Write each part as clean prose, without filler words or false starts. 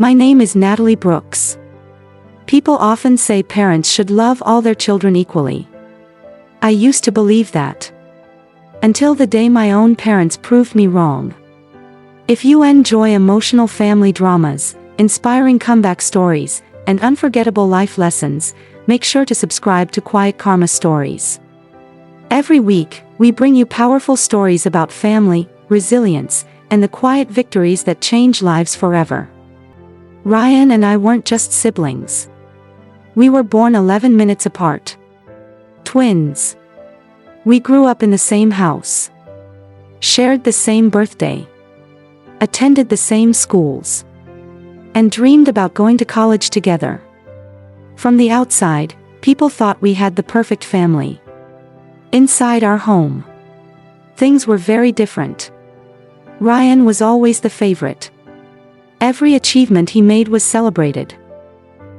My name is Natalie Brooks. People often say parents should love all their children equally. I used to believe that. Until the day my own parents proved me wrong. If you enjoy emotional family dramas, inspiring comeback stories, and unforgettable life lessons, make sure to subscribe to Quiet Karma Stories. Every week, we bring you powerful stories about family, resilience, and the quiet victories that change lives forever. Ryan and I weren't just siblings. We were born 11 minutes apart. Twins. We grew up in the same house. Shared the same birthday. Attended the same schools. And dreamed about going to college together. From the outside, people thought we had the perfect family. Inside our home, things were very different. Ryan was always the favorite. Every achievement he made was celebrated.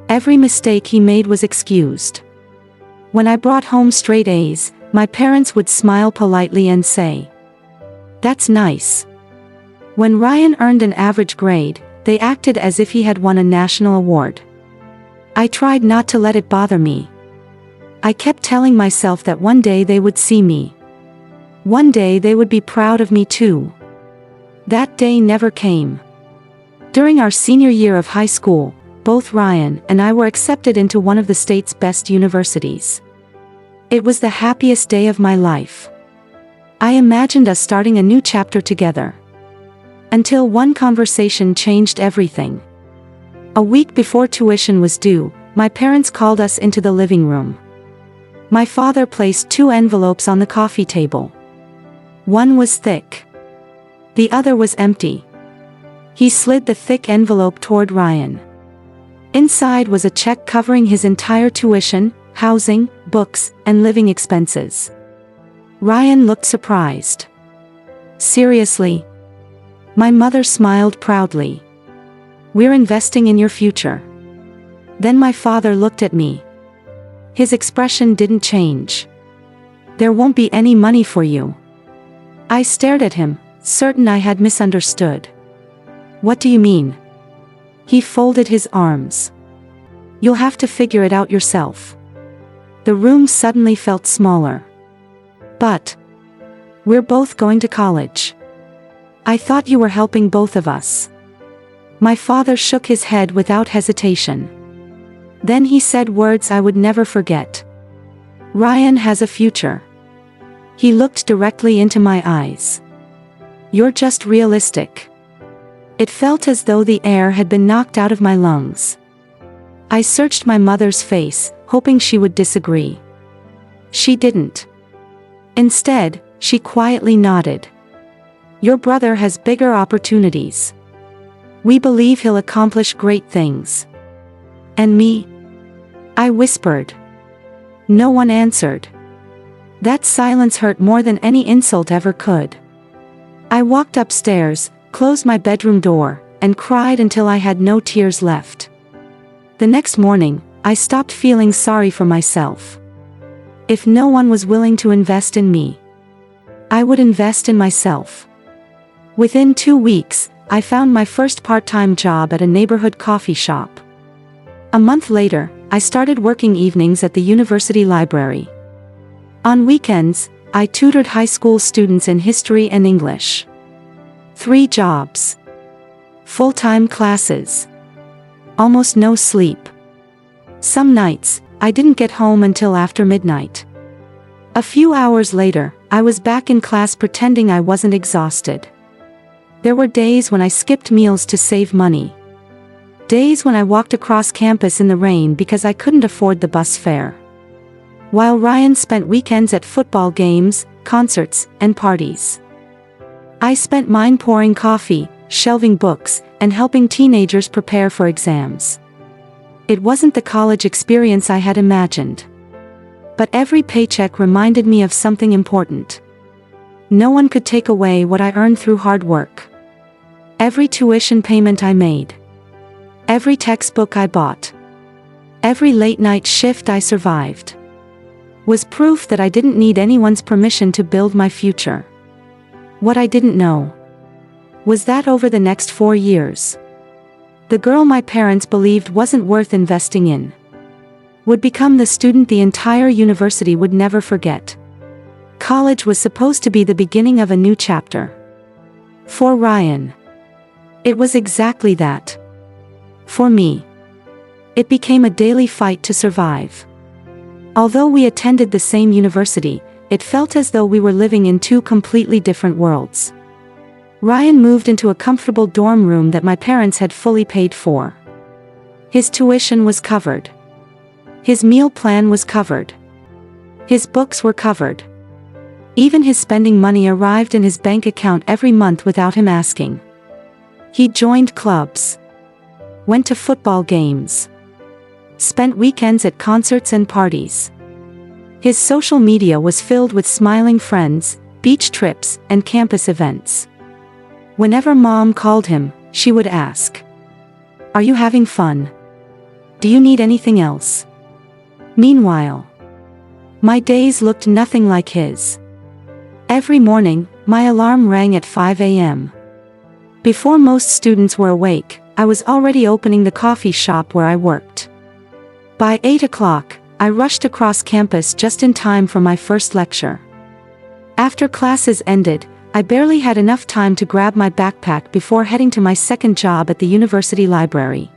Every mistake he made was excused. When I brought home straight A's, my parents would smile politely and say, "That's nice." When Ryan earned an average grade, they acted as if he had won a national award. I tried not to let it bother me. I kept telling myself that one day they would see me. One day they would be proud of me too. That day never came. During our senior year of high school, both Ryan and I were accepted into one of the state's best universities. It was the happiest day of my life. I imagined us starting a new chapter together. Until one conversation changed everything. A week before tuition was due, my parents called us into the living room. My father placed 2 envelopes on the coffee table. One was thick. The other was empty. He slid the thick envelope toward Ryan. Inside was a check covering his entire tuition, housing, books, and living expenses. Ryan looked surprised. "Seriously?" My mother smiled proudly. "We're investing in your future." Then my father looked at me. His expression didn't change. "There won't be any money for you." I stared at him, certain I had misunderstood. "What do you mean?" He folded his arms. "You'll have to figure it out yourself." The room suddenly felt smaller. "But we're both going to college. I thought you were helping both of us." My father shook his head without hesitation. Then he said words I would never forget. "Ryan has a future." He looked directly into my eyes. "You're just realistic." It felt as though the air had been knocked out of my lungs. I searched my mother's face, hoping she would disagree. She didn't. Instead, she quietly nodded. "Your brother has bigger opportunities. We believe he'll accomplish great things." "And me?" I whispered. No one answered. That silence hurt more than any insult ever could. I walked upstairs, closed my bedroom door, and cried until I had no tears left. The next morning, I stopped feeling sorry for myself. If no one was willing to invest in me, I would invest in myself. Within 2 weeks, I found my first part-time job at a neighborhood coffee shop. A month later, I started working evenings at the university library. On weekends, I tutored high school students in history and English. 3 jobs. Full-time classes. Almost no sleep. Some nights, I didn't get home until after midnight. A few hours later, I was back in class pretending I wasn't exhausted. There were days when I skipped meals to save money. Days when I walked across campus in the rain because I couldn't afford the bus fare. While Ryan spent weekends at football games, concerts, and parties. I spent mine pouring coffee, shelving books, and helping teenagers prepare for exams. It wasn't the college experience I had imagined. But every paycheck reminded me of something important. No one could take away what I earned through hard work. Every tuition payment I made. Every textbook I bought. Every late-night shift I survived. Was proof that I didn't need anyone's permission to build my future. What I didn't know was that over the next 4 years, The girl my parents believed wasn't worth investing in would become the student the entire university would never forget. College was supposed to be the beginning of a new chapter. For Ryan, it was exactly that. For me, it became a daily fight to survive. Although we attended the same university, it felt as though we were living in two completely different worlds. Ryan moved into a comfortable dorm room that my parents had fully paid for. His tuition was covered. His meal plan was covered. His books were covered. Even his spending money arrived in his bank account every month without him asking. He joined clubs, went to football games, spent weekends at concerts and parties. His social media was filled with smiling friends, beach trips, and campus events. Whenever Mom called him, she would ask, "Are you having fun? Do you need anything else?" Meanwhile, my days looked nothing like his. Every morning, my alarm rang at 5 a.m. Before most students were awake, I was already opening the coffee shop where I worked. By 8 o'clock, I rushed across campus just in time for my first lecture. After classes ended, I barely had enough time to grab my backpack before heading to my second job at the university library.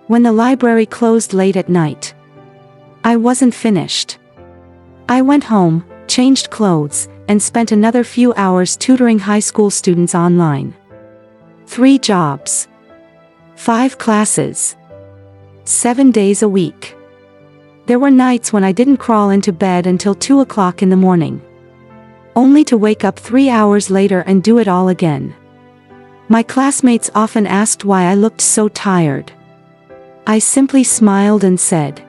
When the library closed late at night, I wasn't finished. I went home, changed clothes, and spent another few hours tutoring high school students online. 3 jobs. 5 classes. 7 days a week. There were nights when I didn't crawl into bed until 2 o'clock in the morning, only to wake up 3 hours later and do it all again. My classmates often asked why I looked so tired. I simply smiled and said,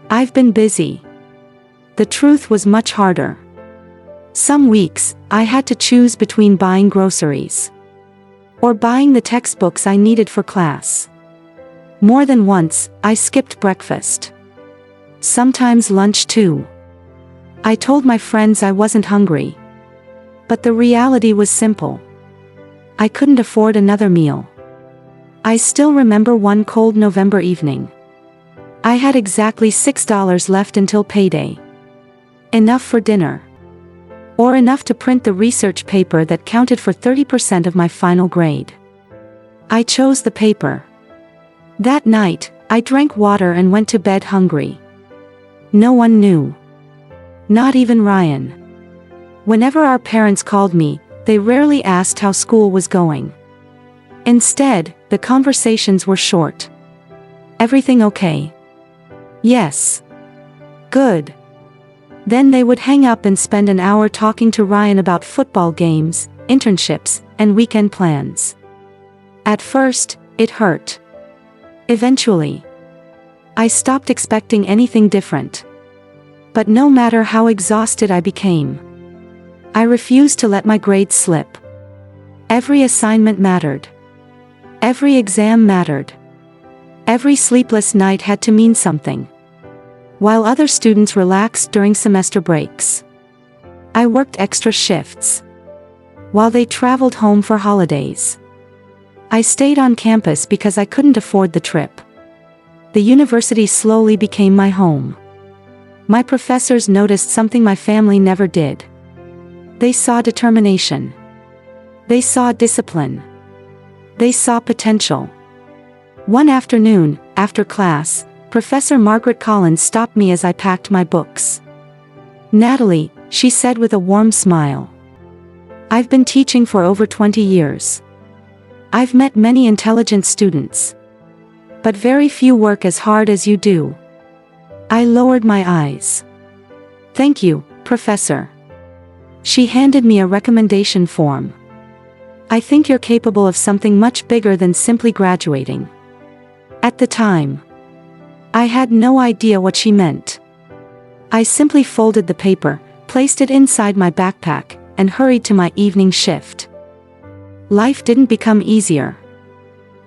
"I've been busy." The truth was much harder. Some weeks, I had to choose between buying groceries or buying the textbooks I needed for class. More than once, I skipped breakfast. Sometimes lunch too. I told my friends I wasn't hungry. But the reality was simple. I couldn't afford another meal. I still remember one cold November evening. I had exactly $6 left until payday. Enough for dinner. Or enough to print the research paper that counted for 30% of my final grade. I chose the paper. That night, I drank water and went to bed hungry. No one knew. Not even Ryan. Whenever our parents called me, they rarely asked how school was going. Instead, the conversations were short. "Everything okay?" "Yes." "Good." Then they would hang up and spend an hour talking to Ryan about football games, internships, and weekend plans. At first, it hurt. Eventually, I stopped expecting anything different. But no matter how exhausted I became, I refused to let my grades slip. Every assignment mattered. Every exam mattered. Every sleepless night had to mean something. While other students relaxed during semester breaks, I worked extra shifts. While they traveled home for holidays, I stayed on campus because I couldn't afford the trip. The university slowly became my home. My professors noticed something my family never did. They saw determination. They saw discipline. They saw potential. One afternoon, after class, Professor Margaret Collins stopped me as I packed my books. "Natalie," she said with a warm smile. "I've been teaching for over 20 years. I've met many intelligent students. But very few work as hard as you do." I lowered my eyes. "Thank you, Professor." She handed me a recommendation form. "I think you're capable of something much bigger than simply graduating." At the time, I had no idea what she meant. I simply folded the paper, placed it inside my backpack, and hurried to my evening shift. Life didn't become easier.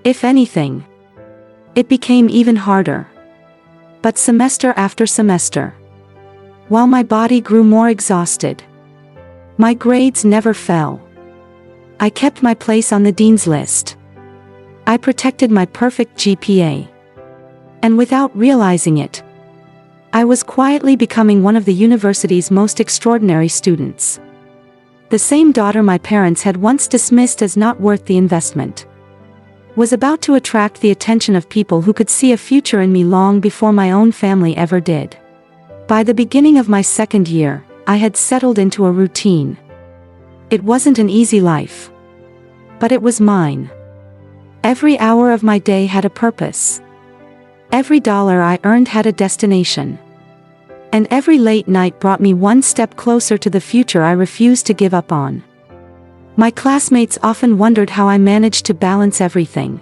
If anything, it became even harder. But semester after semester, while my body grew more exhausted, my grades never fell. I kept my place on the dean's list. I protected my perfect GPA. And without realizing it, I was quietly becoming one of the university's most extraordinary students. The same daughter my parents had once dismissed as not worth the investment was about to attract the attention of people who could see a future in me long before my own family ever did. By the beginning of my second year, I had settled into a routine. It wasn't an easy life, but it was mine. Every hour of my day had a purpose. Every dollar I earned had a destination. And every late night brought me one step closer to the future I refused to give up on. My classmates often wondered how I managed to balance everything.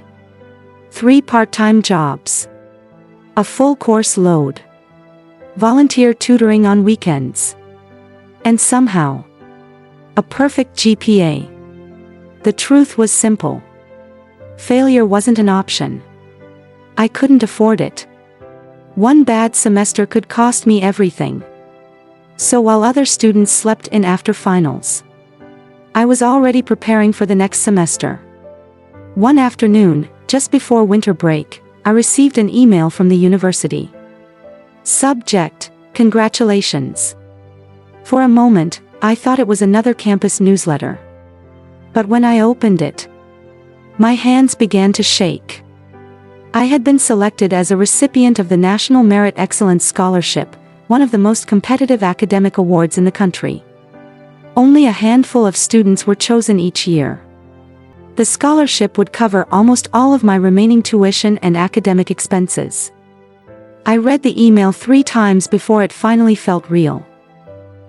3 part-time jobs. A full course load. Volunteer tutoring on weekends. And somehow, a perfect GPA. The truth was simple. Failure wasn't an option. I couldn't afford it. One bad semester could cost me everything. So while other students slept in after finals, I was already preparing for the next semester. One afternoon, just before winter break, I received an email from the university. Subject: Congratulations. For a moment, I thought it was another campus newsletter. But when I opened it, my hands began to shake. I had been selected as a recipient of the National Merit Excellence Scholarship, one of the most competitive academic awards in the country. Only a handful of students were chosen each year. The scholarship would cover almost all of my remaining tuition and academic expenses. I read the email 3 times before it finally felt real.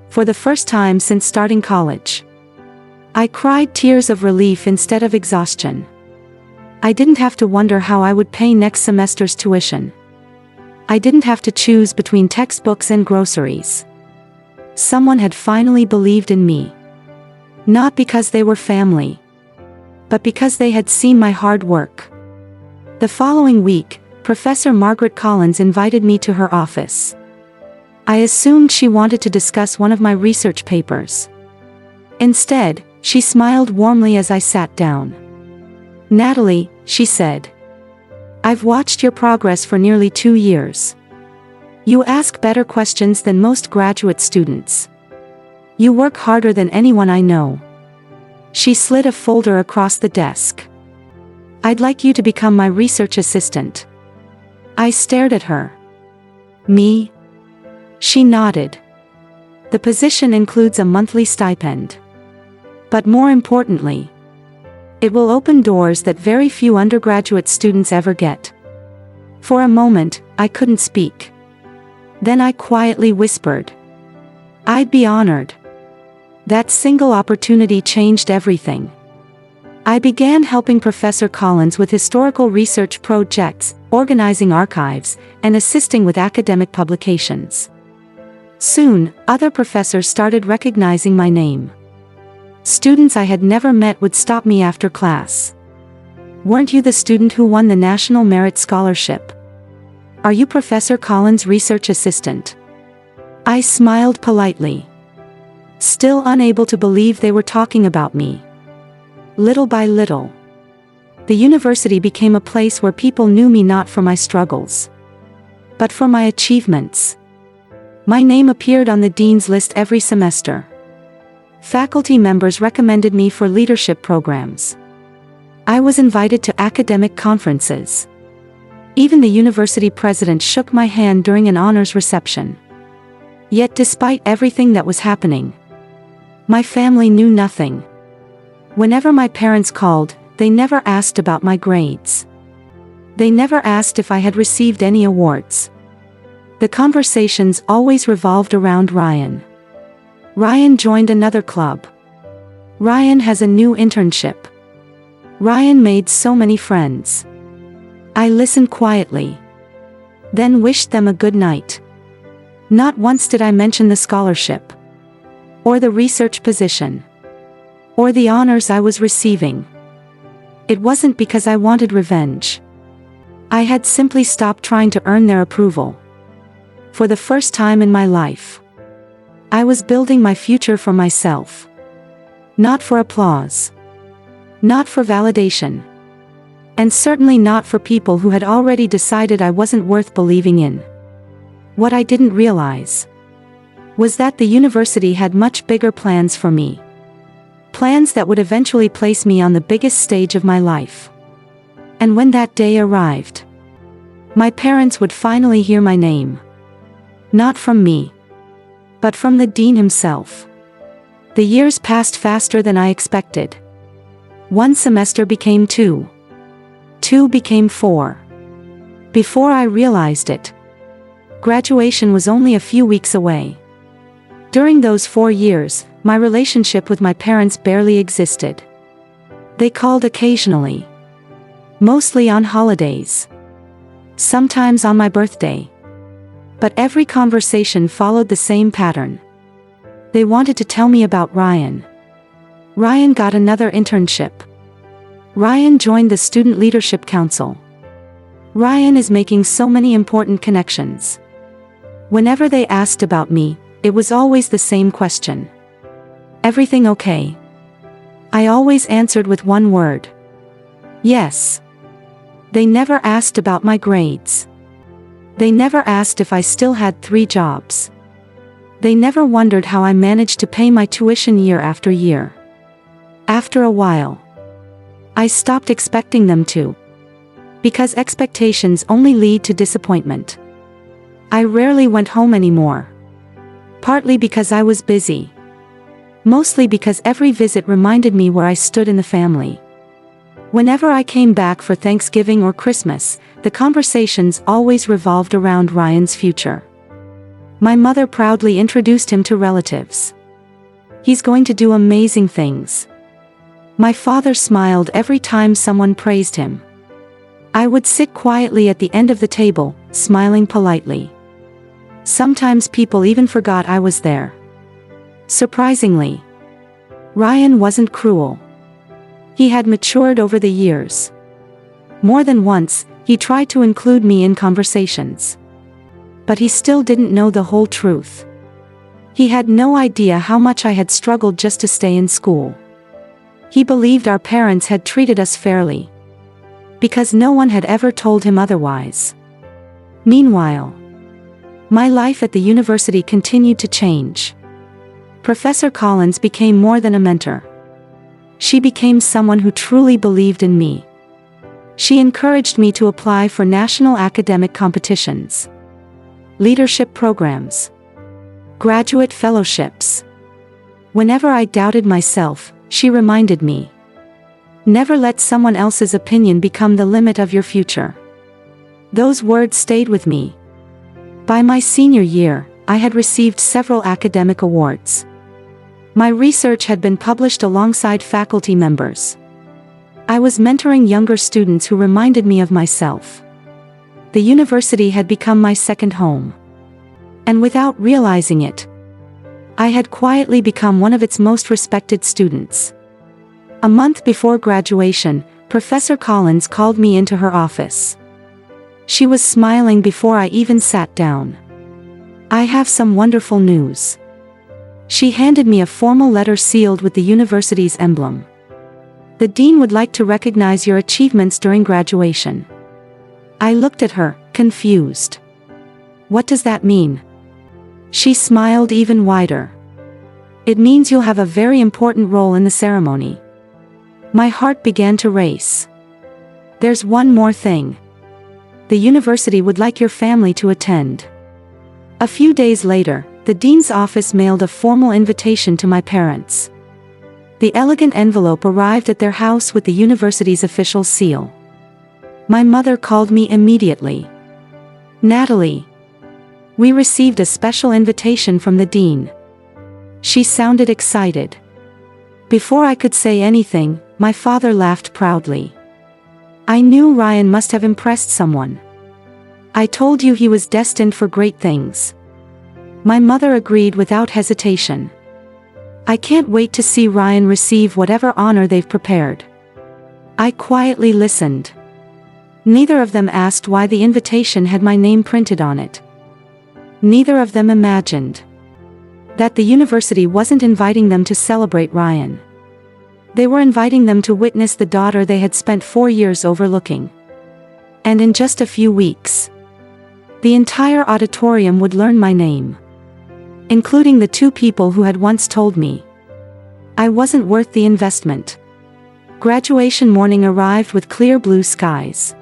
For the first time since starting college, I cried tears of relief instead of exhaustion. I didn't have to wonder how I would pay next semester's tuition. I didn't have to choose between textbooks and groceries. Someone had finally believed in me. Not because they were family, but because they had seen my hard work. The following week, Professor Margaret Collins invited me to her office. I assumed she wanted to discuss one of my research papers. Instead, she smiled warmly as I sat down. "Natalie," she said, "I've watched your progress for nearly 2 years. You ask better questions than most graduate students. You work harder than anyone I know." She slid a folder across the desk. "I'd like you to become my research assistant." I stared at her. "Me?" She nodded. "The position includes a monthly stipend. But more importantly, it will open doors that very few undergraduate students ever get." For a moment, I couldn't speak. Then I quietly whispered, "I'd be honored." That single opportunity changed everything. I began helping Professor Collins with historical research projects, organizing archives, and assisting with academic publications. Soon, other professors started recognizing my name. Students I had never met would stop me after class. "Weren't you the student who won the National Merit Scholarship? Are you Professor Collins' research assistant?" I smiled politely, still unable to believe they were talking about me. Little by little, the university became a place where people knew me not for my struggles, but for my achievements. My name appeared on the dean's list every semester. Faculty members recommended me for leadership programs. I was invited to academic conferences. Even the university president shook my hand during an honors reception. Yet despite everything that was happening, my family knew nothing. Whenever my parents called, they never asked about my grades. They never asked if I had received any awards. The conversations always revolved around Ryan. Ryan joined another club. Ryan has a new internship. Ryan made so many friends. I listened quietly, then wished them a good night. Not once did I mention the scholarship, or the research position, or the honors I was receiving. It wasn't because I wanted revenge. I had simply stopped trying to earn their approval. For the first time in my life, I was building my future for myself. Not for applause. Not for validation. And certainly not for people who had already decided I wasn't worth believing in. What I didn't realize was that the university had much bigger plans for me. Plans that would eventually place me on the biggest stage of my life. And when that day arrived, my parents would finally hear my name. Not from me, but from the dean himself. The years passed faster than I expected. 1 semester became 2. 2 became 4. Before I realized it, graduation was only a few weeks away. During those 4 years, my relationship with my parents barely existed. They called occasionally. Mostly on holidays. Sometimes on my birthday. But every conversation followed the same pattern. They wanted to tell me about Ryan. Ryan got another internship. Ryan joined the Student Leadership Council. Ryan is making so many important connections. Whenever they asked about me, it was always the same question. Everything okay? I always answered with one word. Yes. They never asked about my grades. They never asked if I still had 3 jobs. They never wondered how I managed to pay my tuition year after year. After a while, I stopped expecting them to. Because expectations only lead to disappointment. I rarely went home anymore. Partly because I was busy. Mostly because every visit reminded me where I stood in the family. Whenever I came back for Thanksgiving or Christmas, the conversations always revolved around Ryan's future. My mother proudly introduced him to relatives. He's going to do amazing things. My father smiled every time someone praised him. I would sit quietly at the end of the table, smiling politely. Sometimes people even forgot I was there. Surprisingly, Ryan wasn't cruel. He had matured over the years. More than once, he tried to include me in conversations. But he still didn't know the whole truth. He had no idea how much I had struggled just to stay in school. He believed our parents had treated us fairly. Because no one had ever told him otherwise. Meanwhile, my life at the university continued to change. Professor Collins became more than a mentor. She became someone who truly believed in me. She encouraged me to apply for national academic competitions, leadership programs, graduate fellowships. Whenever I doubted myself, she reminded me. Never let someone else's opinion become the limit of your future. Those words stayed with me. By my senior year, I had received several academic awards. My research had been published alongside faculty members. I was mentoring younger students who reminded me of myself. The university had become my second home. And without realizing it, I had quietly become one of its most respected students. A month before graduation, Professor Collins called me into her office. She was smiling before I even sat down. I have some wonderful news. She handed me a formal letter sealed with the university's emblem. The dean would like to recognize your achievements during graduation. I looked at her, confused. What does that mean? She smiled even wider. It means you'll have a very important role in the ceremony. My heart began to race. There's one more thing. The university would like your family to attend. A few days later, the dean's office mailed a formal invitation to my parents. The elegant envelope arrived at their house with the university's official seal. My mother called me immediately. Natalie. We received a special invitation from the dean. She sounded excited. Before I could say anything, my father laughed proudly. I knew Ryan must have impressed someone. I told you he was destined for great things. My mother agreed without hesitation. I can't wait to see Ryan receive whatever honor they've prepared. I quietly listened. Neither of them asked why the invitation had my name printed on it. Neither of them imagined that the university wasn't inviting them to celebrate Ryan. They were inviting them to witness the daughter they had spent 4 years overlooking. And in just a few weeks, the entire auditorium would learn my name, including the 2 people who had once told me I wasn't worth the investment. Graduation morning arrived with clear blue skies.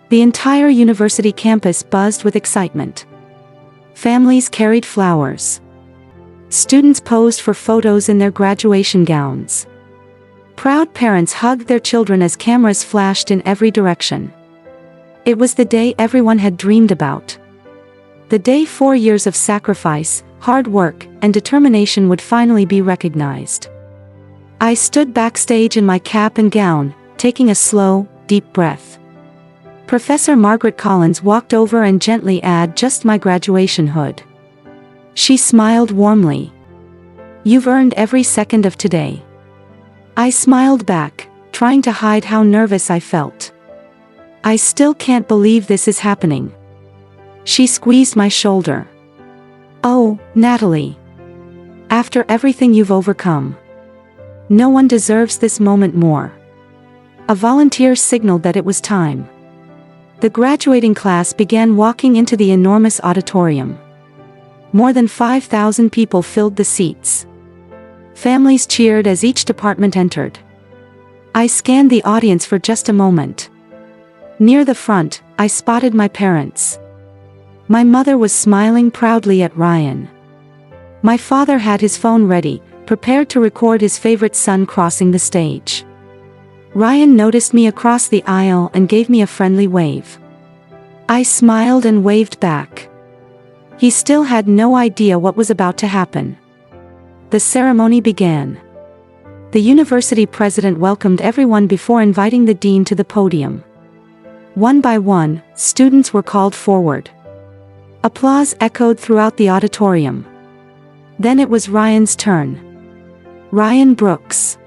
The entire university campus buzzed with excitement. Families carried flowers. Students posed for photos in their graduation gowns. Proud parents hugged their children as cameras flashed in every direction. It was the day everyone had dreamed about. The day 4 years of sacrifice, hard work, and determination would finally be recognized. I stood backstage in my cap and gown, taking a slow, deep breath. Professor Margaret Collins walked over and gently adjusted my graduation hood. She smiled warmly. "You've earned every second of today." I smiled back, trying to hide how nervous I felt. "I still can't believe this is happening." She squeezed my shoulder. "Oh, Natalie. After everything you've overcome, no one deserves this moment more." A volunteer signaled that it was time. The graduating class began walking into the enormous auditorium. More than 5,000 people filled the seats. Families cheered as each department entered. I scanned the audience for just a moment. Near the front, I spotted my parents. My mother was smiling proudly at Ryan. My father had his phone ready, prepared to record his favorite son crossing the stage. Ryan noticed me across the aisle and gave me a friendly wave. I smiled and waved back. He still had no idea what was about to happen. The ceremony began. The university president welcomed everyone before inviting the dean to the podium. One by one, students were called forward. Applause echoed throughout the auditorium. Then it was Ryan's turn. Ryan Brooks.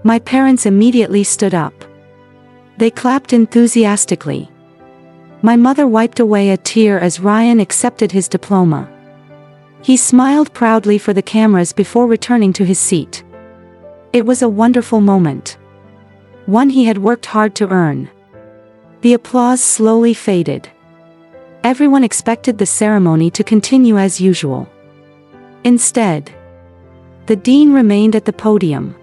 My parents immediately stood up. They clapped enthusiastically. My mother wiped away a tear as Ryan accepted his diploma. He smiled proudly for the cameras before returning to his seat. It was a wonderful moment. One he had worked hard to earn. The applause slowly faded. Everyone expected the ceremony to continue as usual. Instead, the dean remained at the podium.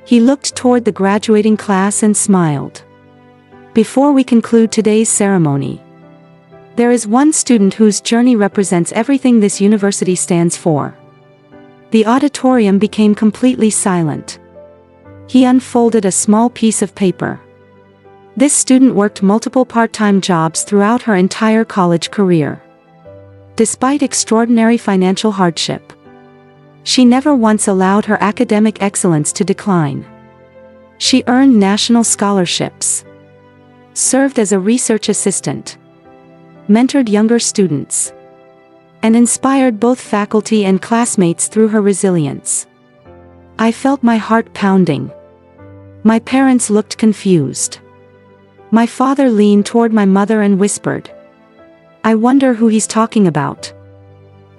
He looked toward the graduating class and smiled. "Before we conclude today's ceremony, there is one student whose journey represents everything this university stands for." The auditorium became completely silent. He unfolded a small piece of paper. This student worked multiple part-time jobs throughout her entire college career. Despite extraordinary financial hardship, she never once allowed her academic excellence to decline. She earned national scholarships, served as a research assistant, mentored younger students, and inspired both faculty and classmates through her resilience. I felt my heart pounding. My parents looked confused. My father leaned toward my mother and whispered, "I wonder who he's talking about."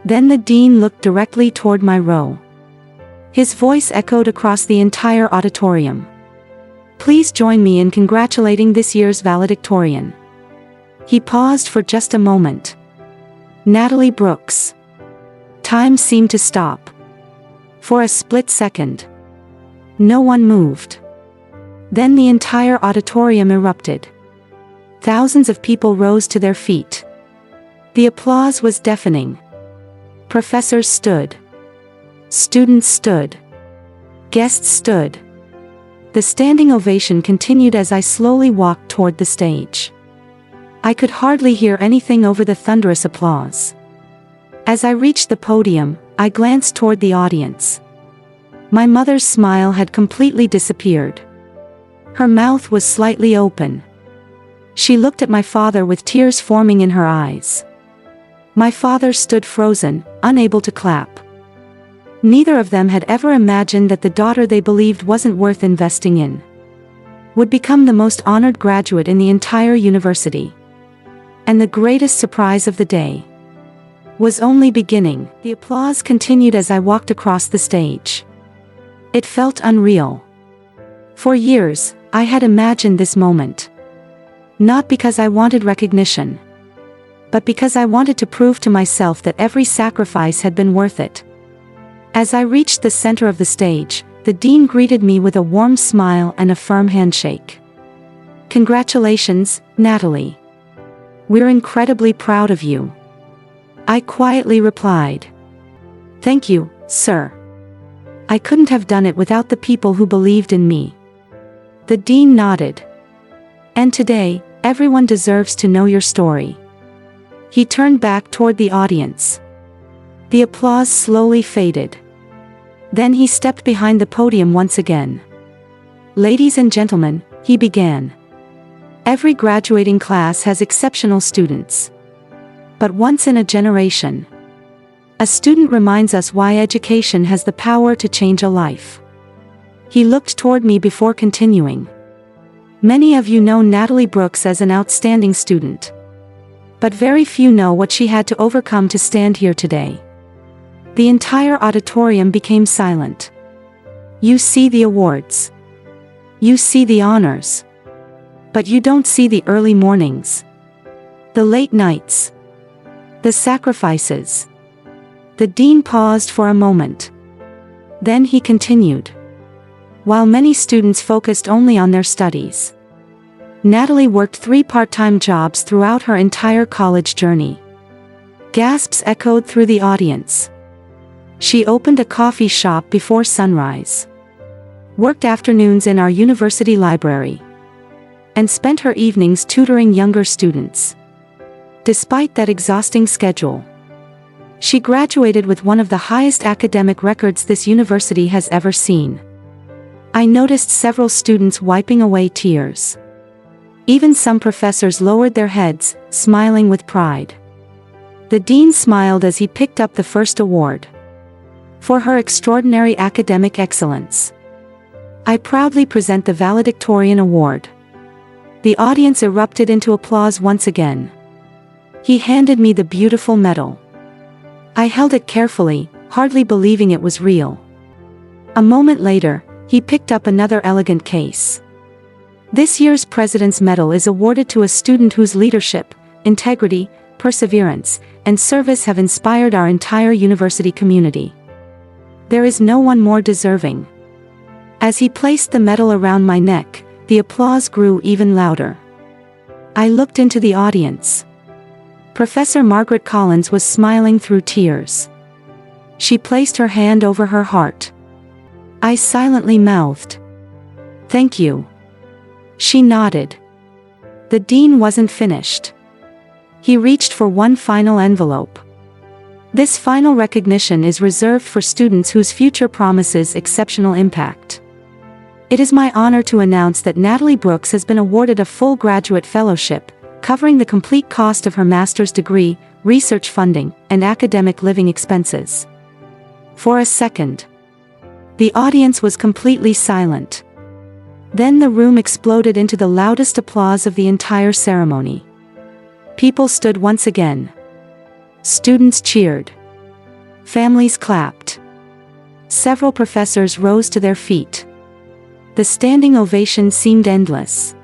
Then the dean looked directly toward my row. His voice echoed across the entire auditorium. "Please join me in congratulating this year's valedictorian." He paused for just a moment. "Natalie Brooks." Time seemed to stop. For a split second, no one moved. Then the entire auditorium erupted. Thousands of people rose to their feet. The applause was deafening. Professors stood. Students stood. Guests stood. The standing ovation continued as I slowly walked toward the stage. I could hardly hear anything over the thunderous applause. As I reached the podium, I glanced toward the audience. My mother's smile had completely disappeared. Her mouth was slightly open. She looked at my father with tears forming in her eyes. My father stood frozen, unable to clap. Neither of them had ever imagined that the daughter they believed wasn't worth investing in would become the most honored graduate in the entire university. And the greatest surprise of the day was only beginning. The applause continued as I walked across the stage. It felt unreal. For years, I had imagined this moment. Not because I wanted recognition, but because I wanted to prove to myself that every sacrifice had been worth it. As I reached the center of the stage, the dean greeted me with a warm smile and a firm handshake. "Congratulations, Natalie. We're incredibly proud of you." I quietly replied. "Thank you, sir. I couldn't have done it without the people who believed in me." The dean nodded. "And today, everyone deserves to know your story." He turned back toward the audience. The applause slowly faded. Then he stepped behind the podium once again. "Ladies and gentlemen," he began. "Every graduating class has exceptional students. But once in a generation, a student reminds us why education has the power to change a life." He looked toward me before continuing. "Many of you know Natalie Brooks as an outstanding student. But very few know what she had to overcome to stand here today." The entire auditorium became silent. You see the awards. You see the honors. But you don't see the early mornings, the late nights, the sacrifices. The dean paused for a moment. Then he continued. While many students focused only on their studies, Natalie worked 3 part-time jobs throughout her entire college journey. Gasps echoed through the audience. She opened a coffee shop before sunrise, worked afternoons in our university library, and spent her evenings tutoring younger students. Despite that exhausting schedule, she graduated with one of the highest academic records this university has ever seen. I noticed several students wiping away tears. Even some professors lowered their heads, smiling with pride. The dean smiled as he picked up the first award. For her extraordinary academic excellence, I proudly present the valedictorian award. The audience erupted into applause once again. He handed me the beautiful medal. I held it carefully, hardly believing it was real. A moment later, he picked up another elegant case. This year's President's Medal is awarded to a student whose leadership, integrity, perseverance, and service have inspired our entire university community. There is no one more deserving. As he placed the medal around my neck, the applause grew even louder. I looked into the audience. Professor Margaret Collins was smiling through tears. She placed her hand over her heart. I silently mouthed, "Thank you." She nodded. The dean wasn't finished. He reached for one final envelope. This final recognition is reserved for students whose future promises exceptional impact. It is my honor to announce that Natalie Brooks has been awarded a full graduate fellowship, covering the complete cost of her master's degree, research funding, and academic living expenses. For a second, the audience was completely silent. Then the room exploded into the loudest applause of the entire ceremony. People stood once again. Students cheered. Families clapped. Several professors rose to their feet. The standing ovation seemed endless.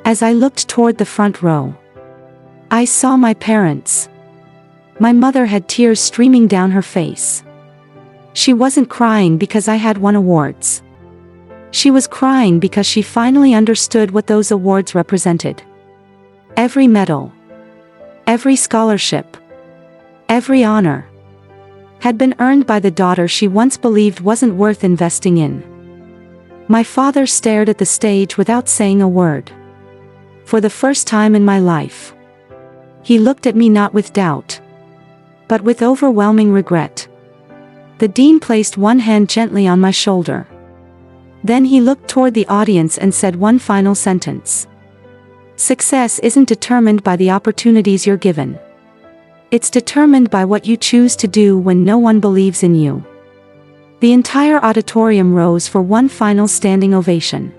As I looked toward the front row, I saw my parents. My mother had tears streaming down her face. She wasn't crying because I had won awards. She was crying because she finally understood what those awards represented. Every medal, every scholarship, every honor had been earned by the daughter she once believed wasn't worth investing in. My father stared at the stage without saying a word. For the first time in my life, he looked at me not with doubt, but with overwhelming regret. The dean placed one hand gently on my shoulder. Then he looked toward the audience and said one final sentence. "Success isn't determined by the opportunities you're given. It's determined by what you choose to do when no one believes in you." The entire auditorium rose for one final standing ovation.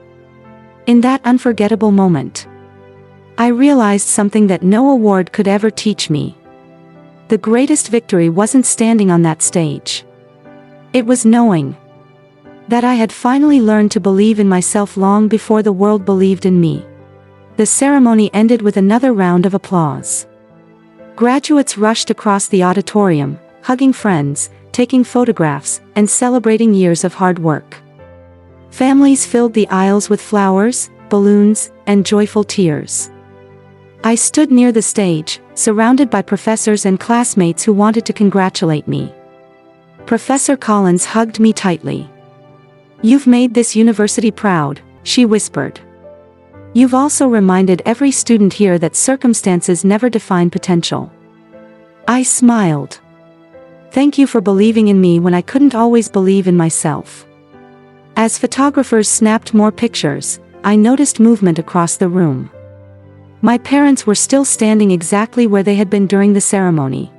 In that unforgettable moment, I realized something that no award could ever teach me. The greatest victory wasn't standing on that stage. It was knowing That I had finally learned to believe in myself long before the world believed in me. The ceremony ended with another round of applause. Graduates rushed across the auditorium, hugging friends, taking photographs, and celebrating years of hard work. Families filled the aisles with flowers, balloons, and joyful tears. I stood near the stage, surrounded by professors and classmates who wanted to congratulate me. Professor Collins hugged me tightly. "You've made this university proud," she whispered. "You've also reminded every student here that circumstances never define potential." I smiled. "Thank you for believing in me when I couldn't always believe in myself." As photographers snapped more pictures, I noticed movement across the room. My parents were still standing exactly where they had been during the ceremony.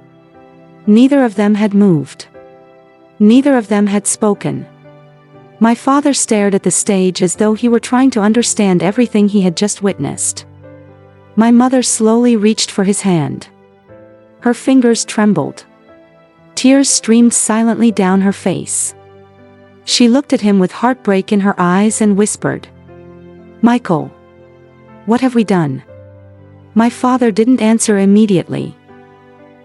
Neither of them had moved. Neither of them had spoken. My father stared at the stage as though he were trying to understand everything he had just witnessed. My mother slowly reached for his hand. Her fingers trembled. Tears streamed silently down her face. She looked at him with heartbreak in her eyes and whispered, "Michael, what have we done?" My father didn't answer immediately.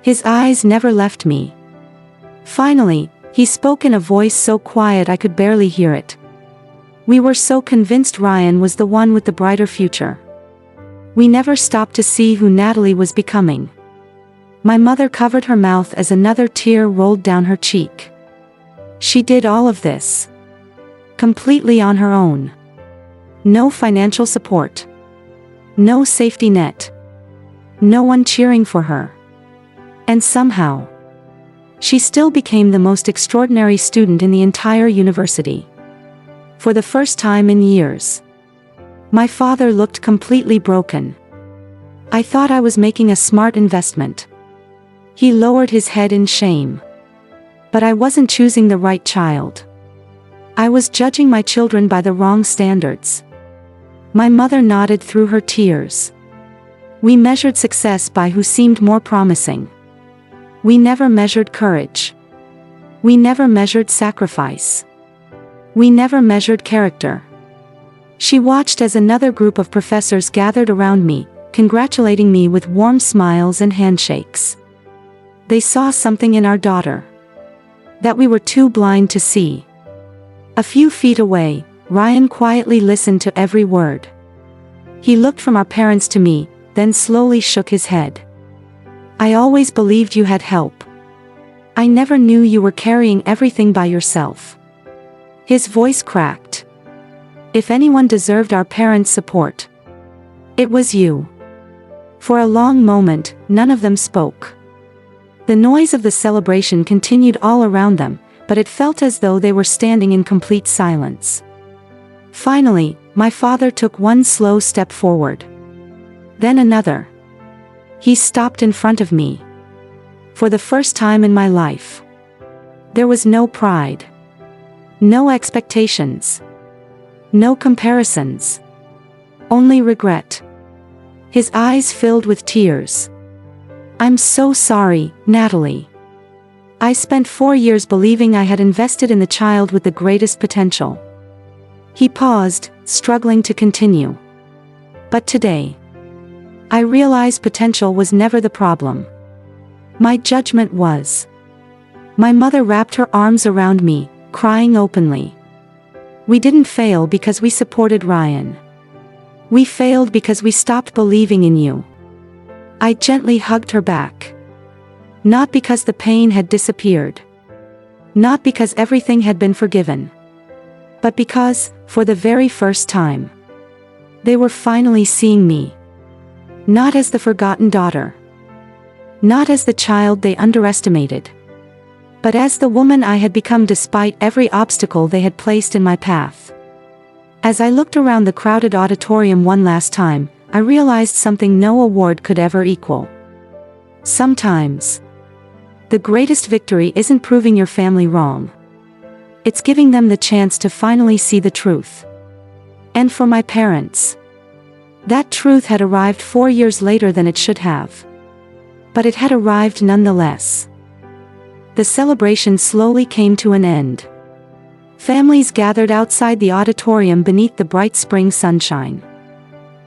His eyes never left me. Finally, he spoke in a voice so quiet I could barely hear it. "We were so convinced Ryan was the one with the brighter future. We never stopped to see who Natalie was becoming." My mother covered her mouth as another tear rolled down her cheek. She did all of this completely on her own. No financial support. No safety net. No one cheering for her. And somehow, she still became the most extraordinary student in the entire university. For the first time in years, my father looked completely broken. I thought I was making a smart investment. He lowered his head in shame. But I wasn't choosing the right child. I was judging my children by the wrong standards. My mother nodded through her tears. We measured success by who seemed more promising. We never measured courage. We never measured sacrifice. We never measured character. She watched as another group of professors gathered around me, congratulating me with warm smiles and handshakes. They saw something in our daughter that we were too blind to see. A few feet away, Ryan quietly listened to every word. He looked from our parents to me, then slowly shook his head. "I always believed you had help. I never knew you were carrying everything by yourself." His voice cracked. "If anyone deserved our parents' support, it was you." For a long moment, none of them spoke. The noise of the celebration continued all around them, but it felt as though they were standing in complete silence. Finally, my father took one slow step forward. Then another. He stopped in front of me. For the first time in my life, there was no pride. No expectations. No comparisons. Only regret. His eyes filled with tears. "I'm so sorry, Natalie. I spent 4 years believing I had invested in the child with the greatest potential." He paused, struggling to continue. "But today, I realize potential was never the problem. My judgment was." My mother wrapped her arms around me, crying openly. "We didn't fail because we supported Ryan. We failed because we stopped believing in you." I gently hugged her back. Not because the pain had disappeared. Not because everything had been forgiven. But because, for the very first time, they were finally seeing me. Not as the forgotten daughter. Not as the child they underestimated. But as the woman I had become despite every obstacle they had placed in my path. As I looked around the crowded auditorium one last time, I realized something no award could ever equal. Sometimes, the greatest victory isn't proving your family wrong. It's giving them the chance to finally see the truth. And for my parents, that truth had arrived 4 years later than it should have. But it had arrived nonetheless. The celebration slowly came to an end. Families gathered outside the auditorium beneath the bright spring sunshine.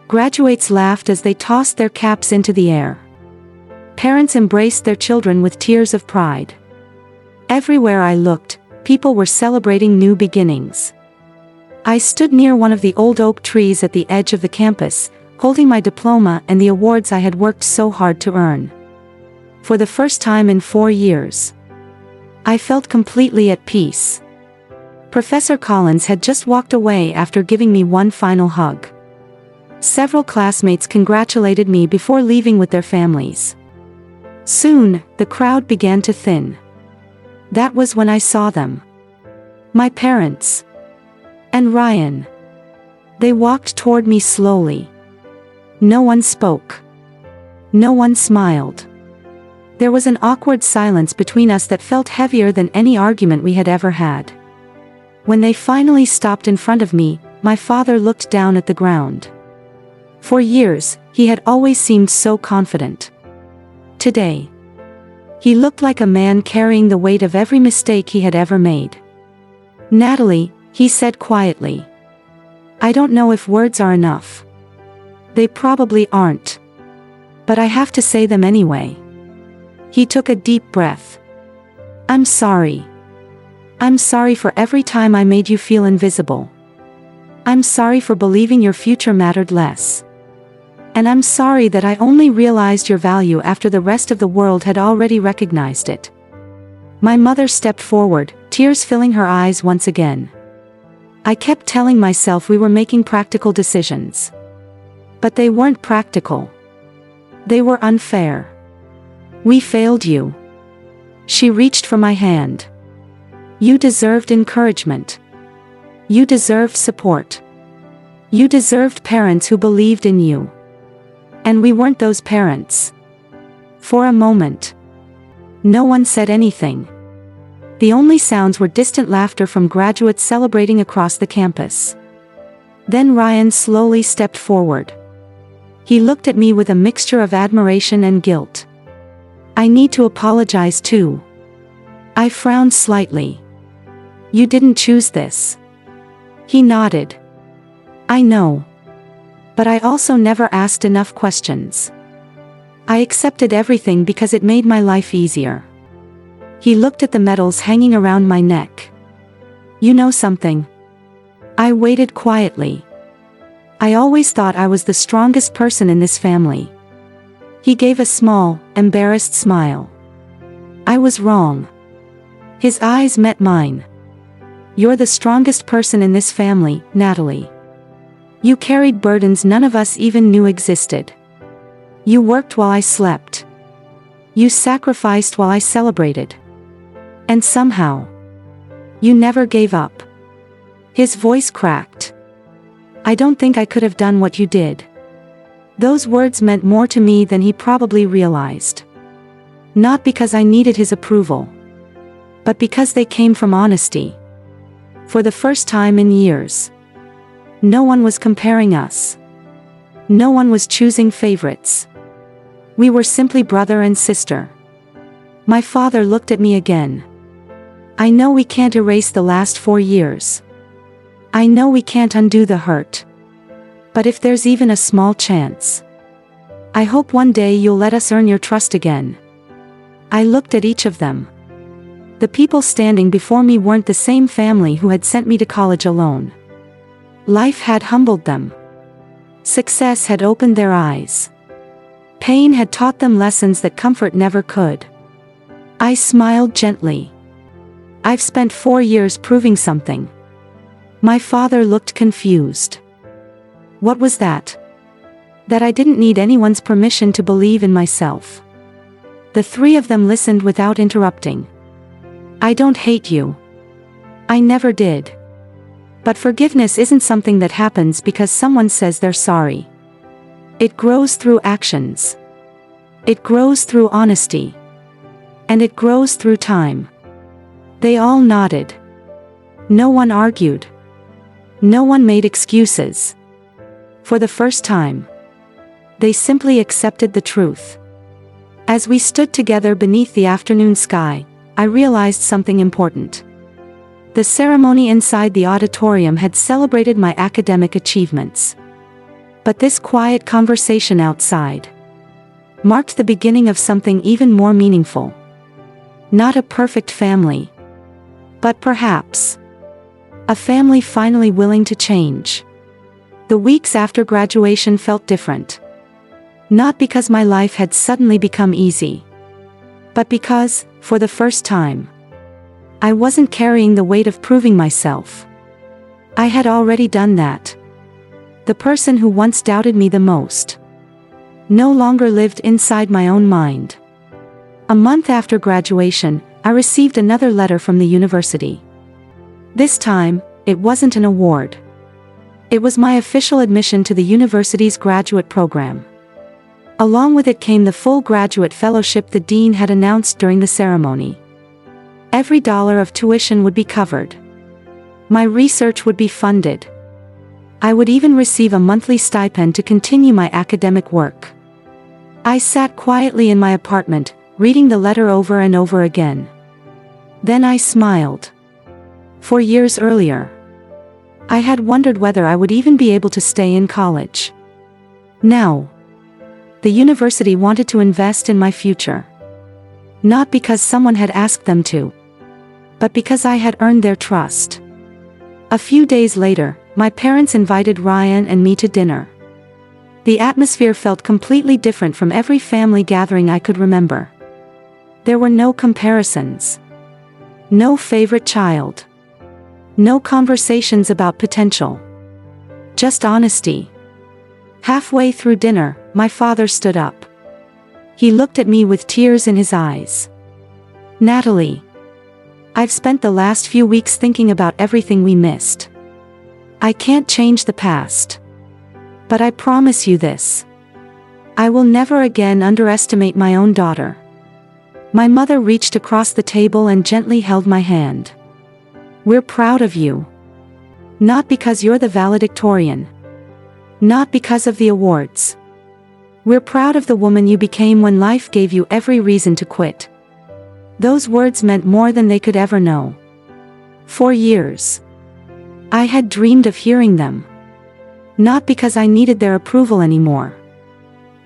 Graduates laughed as they tossed their caps into the air. Parents embraced their children with tears of pride. Everywhere I looked, people were celebrating new beginnings. I stood near one of the old oak trees at the edge of the campus, holding my diploma and the awards I had worked so hard to earn. For the first time in 4 years, I felt completely at peace. Professor Collins had just walked away after giving me one final hug. Several classmates congratulated me before leaving with their families. Soon, the crowd began to thin. That was when I saw them. My parents. And Ryan. They walked toward me slowly. No one spoke. No one smiled. There was an awkward silence between us that felt heavier than any argument we had ever had. When they finally stopped in front of me, my father looked down at the ground. For years, he had always seemed so confident. Today, he looked like a man carrying the weight of every mistake he had ever made. "Natalie," he said quietly. "I don't know if words are enough. They probably aren't. But I have to say them anyway." He took a deep breath. "I'm sorry. I'm sorry for every time I made you feel invisible. I'm sorry for believing your future mattered less. And I'm sorry that I only realized your value after the rest of the world had already recognized it." My mother stepped forward, tears filling her eyes once again. I kept telling myself we were making practical decisions. But they weren't practical. They were unfair. "We failed you." She reached for my hand. "You deserved encouragement. You deserved support. You deserved parents who believed in you. And we weren't those parents." For a moment, no one said anything. The only sounds were distant laughter from graduates celebrating across the campus. Then Ryan slowly stepped forward. He looked at me with a mixture of admiration and guilt. "I need to apologize too." I frowned slightly. "You didn't choose this." He nodded. "I know. But I also never asked enough questions. I accepted everything because it made my life easier." He looked at the medals hanging around my neck. "You know something?" I waited quietly. "I always thought I was the strongest person in this family." He gave a small, embarrassed smile. "I was wrong." His eyes met mine. "You're the strongest person in this family, Natalie. You carried burdens none of us even knew existed. You worked while I slept. You sacrificed while I celebrated. And somehow, you never gave up." His voice cracked. "I don't think I could have done what you did." Those words meant more to me than he probably realized. Not because I needed his approval, but because they came from honesty. For the first time in years, no one was comparing us. No one was choosing favorites. We were simply brother and sister. My father looked at me again. "I know we can't erase the last 4 years. I know we can't undo the hurt. But if there's even a small chance, I hope one day you'll let us earn your trust again." I looked at each of them. The people standing before me weren't the same family who had sent me to college alone. Life had humbled them. Success had opened their eyes. Pain had taught them lessons that comfort never could. I smiled gently. "I've spent 4 years proving something." My father looked confused. "What was that?" "That I didn't need anyone's permission to believe in myself." The three of them listened without interrupting. "I don't hate you. I never did. But forgiveness isn't something that happens because someone says they're sorry. It grows through actions. It grows through honesty. And it grows through time." They all nodded. No one argued. No one made excuses. For the first time, they simply accepted the truth. As we stood together beneath the afternoon sky, I realized something important. The ceremony inside the auditorium had celebrated my academic achievements. But this quiet conversation outside marked the beginning of something even more meaningful. Not a perfect family, but perhaps a family finally willing to change. The weeks after graduation felt different. Not because my life had suddenly become easy, but because, for the first time, I wasn't carrying the weight of proving myself. I had already done that. The person who once doubted me the most no longer lived inside my own mind. A month after graduation, I received another letter from the university. This time, it wasn't an award. It was my official admission to the university's graduate program. Along with it came the full graduate fellowship the dean had announced during the ceremony. Every dollar of tuition would be covered. My research would be funded. I would even receive a monthly stipend to continue my academic work. I sat quietly in my apartment, reading the letter over and over again. Then I smiled. For years earlier, I had wondered whether I would even be able to stay in college. Now, the university wanted to invest in my future. Not because someone had asked them to, but because I had earned their trust. A few days later, my parents invited Ryan and me to dinner. The atmosphere felt completely different from every family gathering I could remember. There were no comparisons. No favorite child. No conversations about potential. Just honesty. Halfway through dinner, my father stood up. He looked at me with tears in his eyes. "Natalie, I've spent the last few weeks thinking about everything we missed. I can't change the past. But I promise you this. I will never again underestimate my own daughter." My mother reached across the table and gently held my hand. "We're proud of you. Not because you're the valedictorian. Not because of the awards. We're proud of the woman you became when life gave you every reason to quit." Those words meant more than they could ever know. For years, I had dreamed of hearing them. Not because I needed their approval anymore,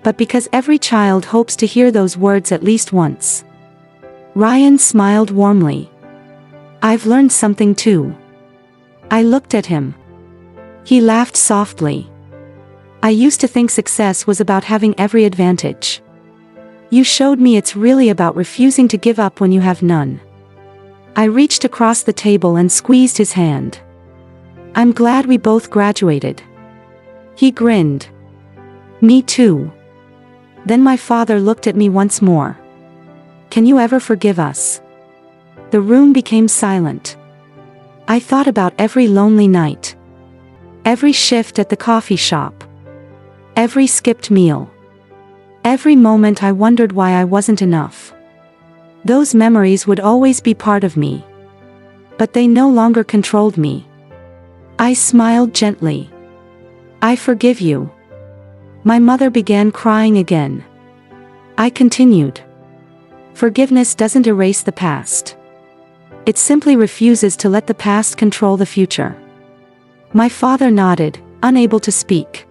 but because every child hopes to hear those words at least once. Ryan smiled warmly. "I've learned something too." I looked at him. He laughed softly. "I used to think success was about having every advantage. You showed me it's really about refusing to give up when you have none." I reached across the table and squeezed his hand. "I'm glad we both graduated." He grinned. "Me too." Then my father looked at me once more. "Can you ever forgive us?" The room became silent. I thought about every lonely night. Every shift at the coffee shop. Every skipped meal. Every moment I wondered why I wasn't enough. Those memories would always be part of me. But they no longer controlled me. I smiled gently. "I forgive you." My mother began crying again. I continued. "Forgiveness doesn't erase the past. It simply refuses to let the past control the future." My father nodded, unable to speak.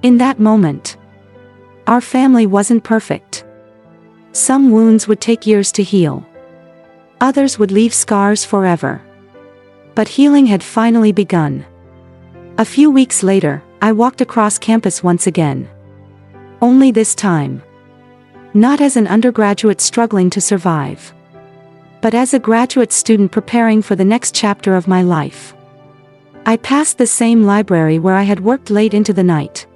In that moment, our family wasn't perfect. Some wounds would take years to heal. Others would leave scars forever. But healing had finally begun. A few weeks later, I walked across campus once again. Only this time, not as an undergraduate struggling to survive, but as a graduate student preparing for the next chapter of my life. I passed the same library where I had worked late into the night.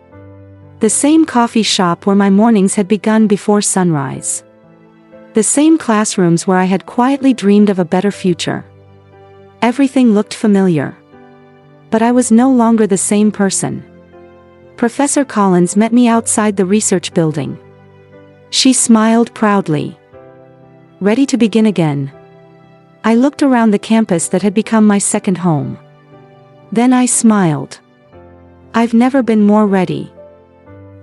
The same coffee shop where my mornings had begun before sunrise. The same classrooms where I had quietly dreamed of a better future. Everything looked familiar. But I was no longer the same person. Professor Collins met me outside the research building. She smiled proudly. "Ready to begin again?" I looked around the campus that had become my second home. Then I smiled. "I've never been more ready."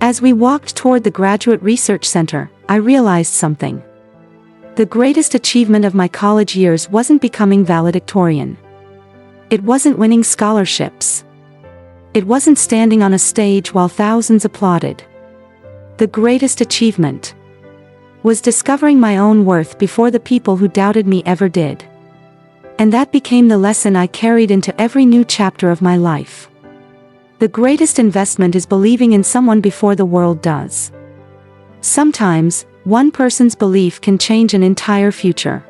As we walked toward the Graduate Research Center, I realized something. The greatest achievement of my college years wasn't becoming valedictorian. It wasn't winning scholarships. It wasn't standing on a stage while thousands applauded. The greatest achievement was discovering my own worth before the people who doubted me ever did. And that became the lesson I carried into every new chapter of my life. The greatest investment is believing in someone before the world does. Sometimes, one person's belief can change an entire future.